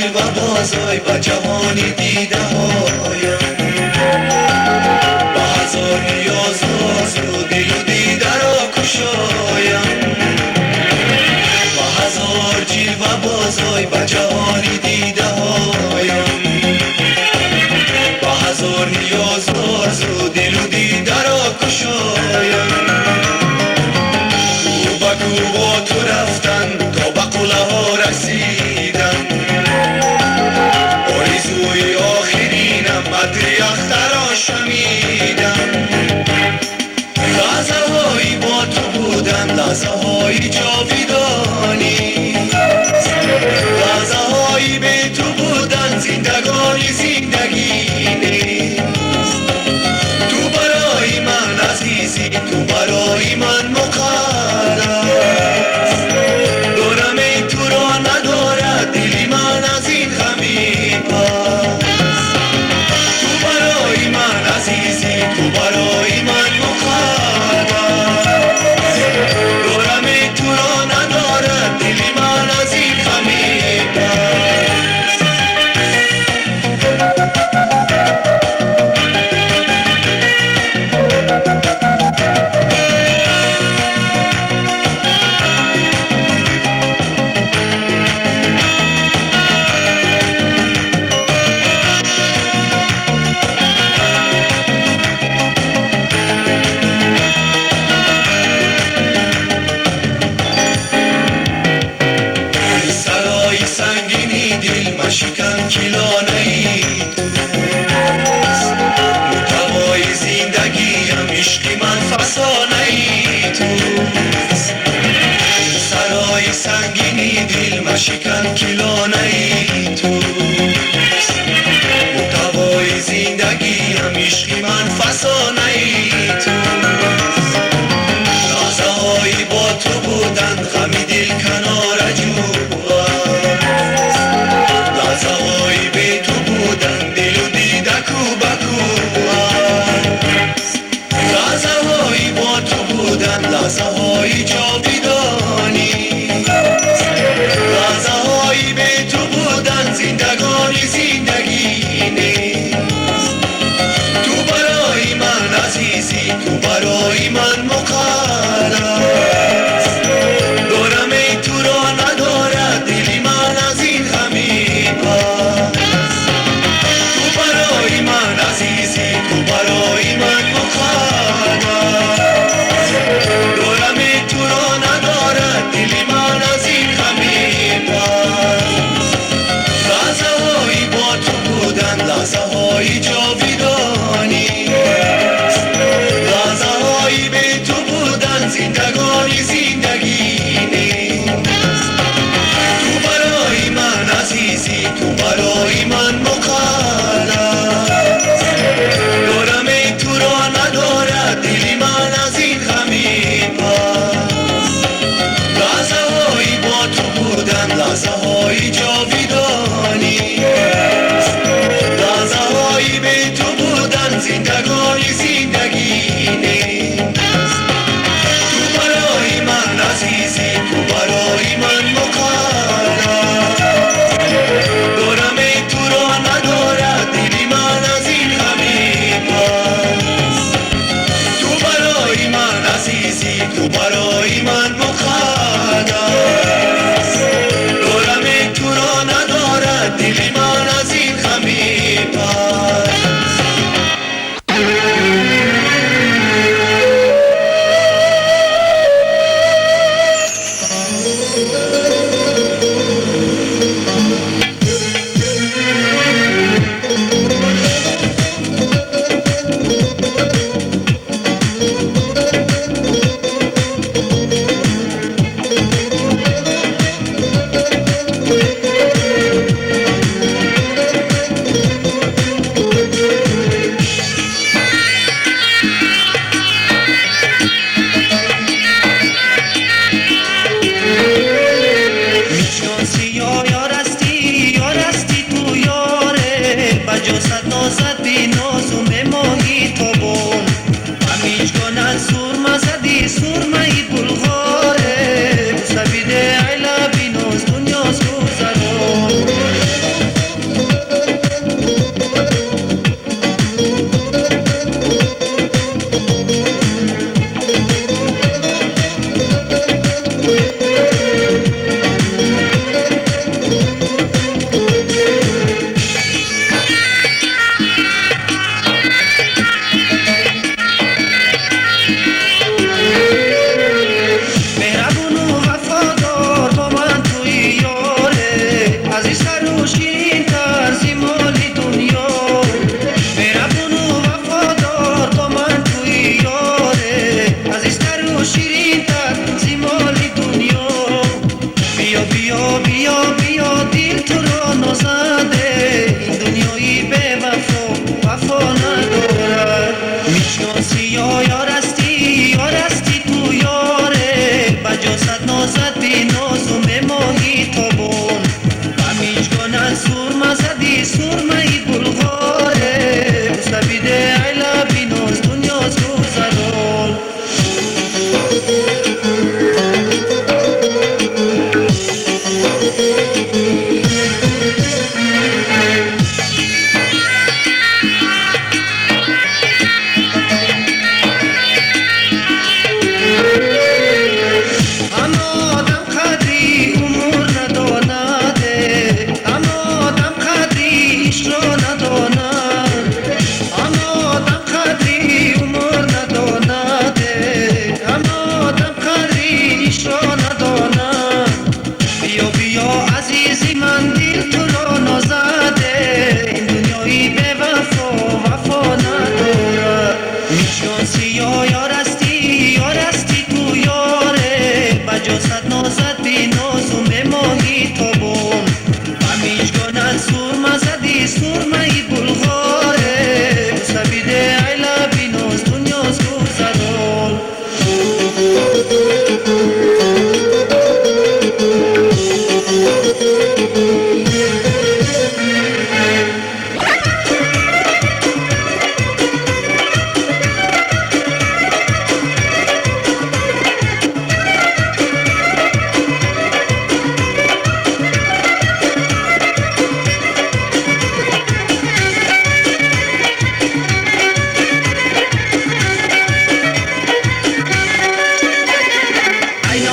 جلوه بازای و جهانی دیده هایم، با هزار نیاز و دل و دیده را کشایم، با هزار جلوه بازای و جهانی دیده هایم، با هزار نیاز و دل و دیده را کشایم. کو با کو با تو رفتن تا به قله ها رسیدم، آرزوی آخرینم عطر اختر را شمیدم. لحظه هایی با تو بودن، لحظه های جاودانی، لحظه هایی به تو بودن، زندگانی زندگی نیست. تو برای من عزیزی، تو برای من مقدس، دورم ای تو را ندارد دلی من از این غمی پس. تو برای من عزیزی، تو برای من مقدس، دورم ای تو را ندارد دلی من از این غمی پس. شکن کلانه ای توست، محتوای زندگیم عشق من فسانه ای توست. سرای سنگینی دل مشکن کلانه ای توست، محتوای زندگیم عشق من فسانه ای توست. لحظه هایی با تو بودن غم دل کنار جوست، لحظه هایی به تو بودن دل و دیده کو به کو است. لحظه هایی با تو بودن، لحظه های جاودانی، لحظه هایی به تو بودن، زندگانی زندگی نیست. تو برای من عزیزی، تو برای من مقدس، دورم ای تو را ندارد دلی من از این غمی پس. تو برای من عزیزی، تو برای من مقدس، دورم ای تو را ندارد دلی من از این غمی پس. لحظه هایی با تو بودن، لحظه های جاودانی، لحظه هایی به تو بودن، زندگانی زندگی نیست. تو برای من عزیزی، تو برای من مقدس، دورم ای تو را ندارد دلی من از این غمی پس. لحظه هایی با تو بودن، لحظه های جاودانی، لحظه هایی به تو بودن، زندگانی زندگی نیست. تو برای من عزیزی، تو برای من مقدس، دورم ای تو را ندارد دلی من از این غمی پس. تو برای من عزیزی، تو برای من مقدس، دورم ای تو را ندارد دلی من از این غمی پس.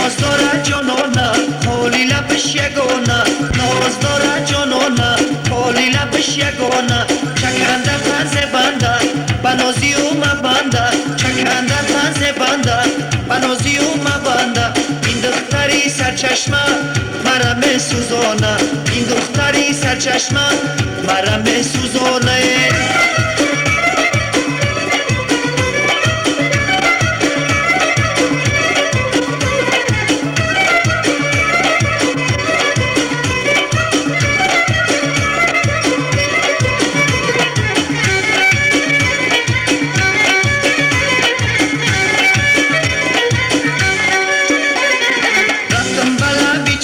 ناز دارد جانانه حالی لبش یگانه ناز دارد جانانه حالی لبش یگانه چکنده تنز بنده بنازی او مبنده چکنده تنز بنده بنازی او مبنده این دختری سرچشمه مرم سوزانه این دختری سرچشمه مرم سوزانه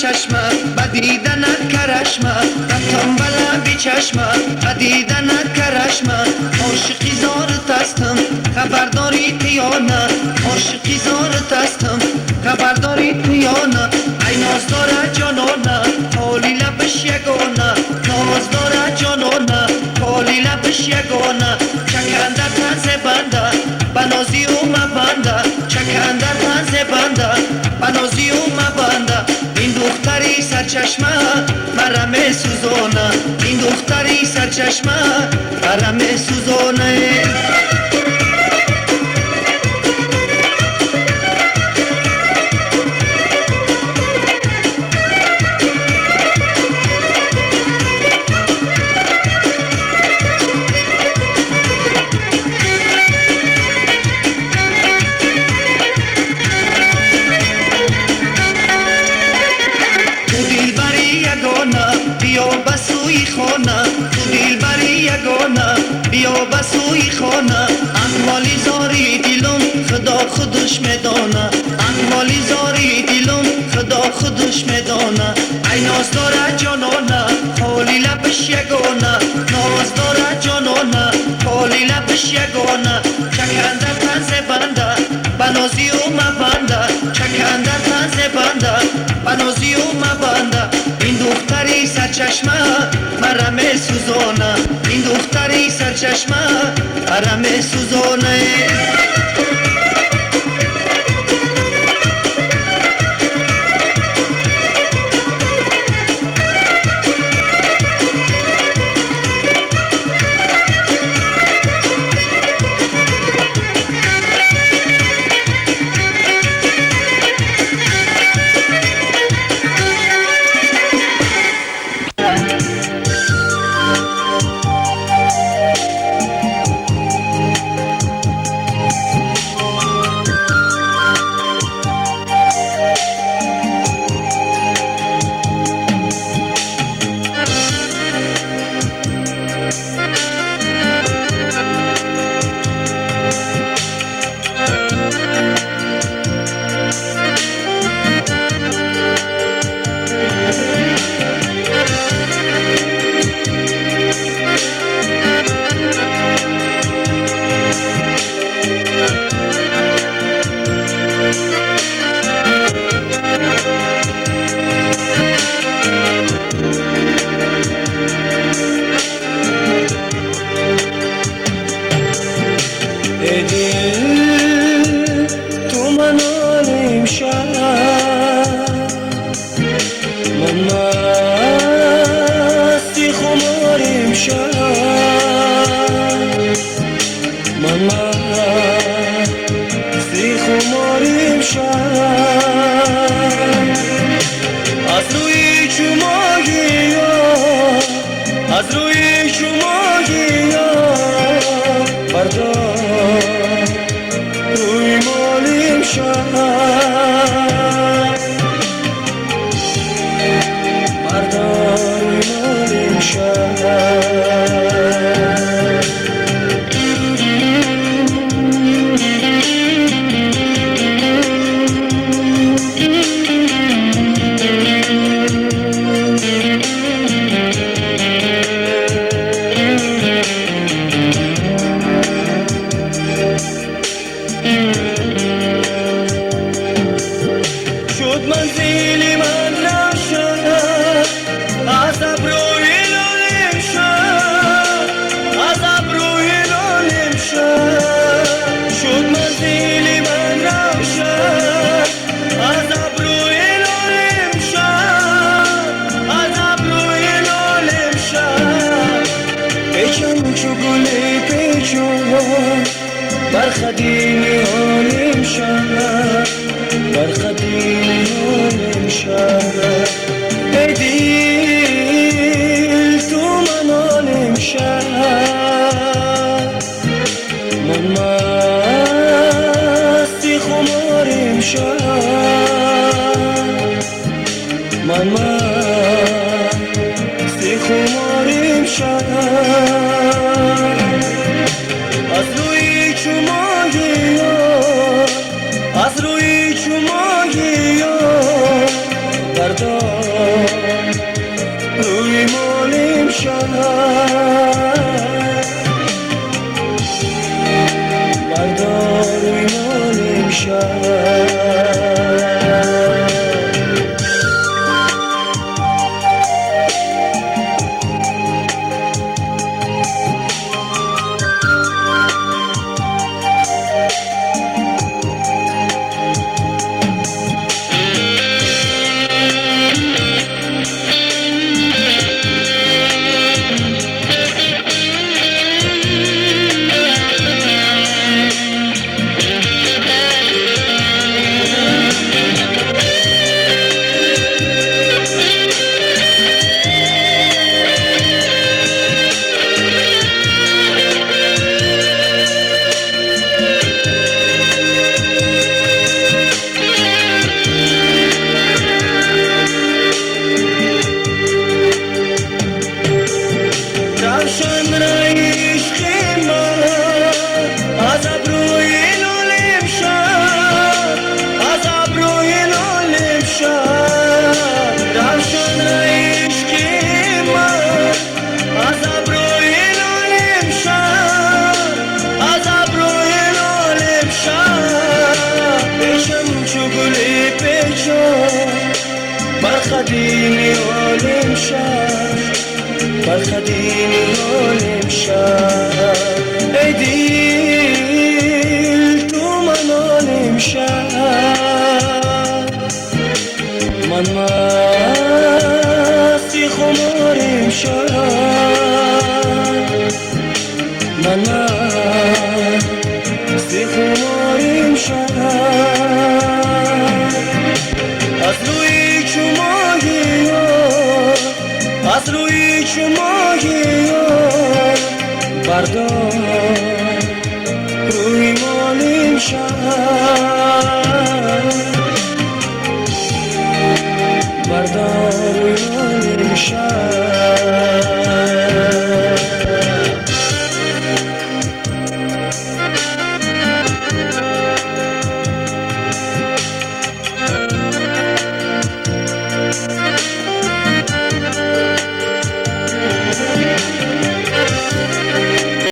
چشمه بدیدنت کرشمه رفتم بلا بی چشمه بدیدنت کرشمه عاشقی زارت هستم خبرداری تیانه عاشقی زارت هستم خبرداری تیانه ای ناز داره جانانه حالی لبش یگانه ناز داره جانانه حالی لبش یگانه چکنده تنز بنده بنازی او مبنده چکنده تنز بنده بنازی او مبنده این دختری سرچشمه مرم سوزانه این دختری سرچشمه مرم سوزانه بیا بسوی خانه تو دلبری یگانه بیا بسوی خانه احوالی زاری دلم خدا خودش میدانه احوالی زاری دلم خدا خودش میدانه ای ناز داره جانانه حالی لبش یگانه ناز داره جانانه حالی لبش یگانه چکنده تنز بنده بنازی او مبنده چکنده تنز بنده بنازی او مبنده این دختری سرچشمه مرم سوزانه این دختری سرچشمه مرم سوزانه برخدینی حالیم شد، برخدینی حالیم شد. ای دیل تو من حالیم شد، من مستی خماریم شد، من مستی خماریم شد. از روی چماگی از روی چماگی بردار روی مالیم شد، بردار روی مالیم شد. برخدینی حالیم شد، برخدینی حالیم شد. ای دیل تو من حالیم شد، من مستی خماریم شد، من مستی خماریم شد. از روی چماگی از روی چماگی بردار روی مالیم شد، بردار روی مالیم شد.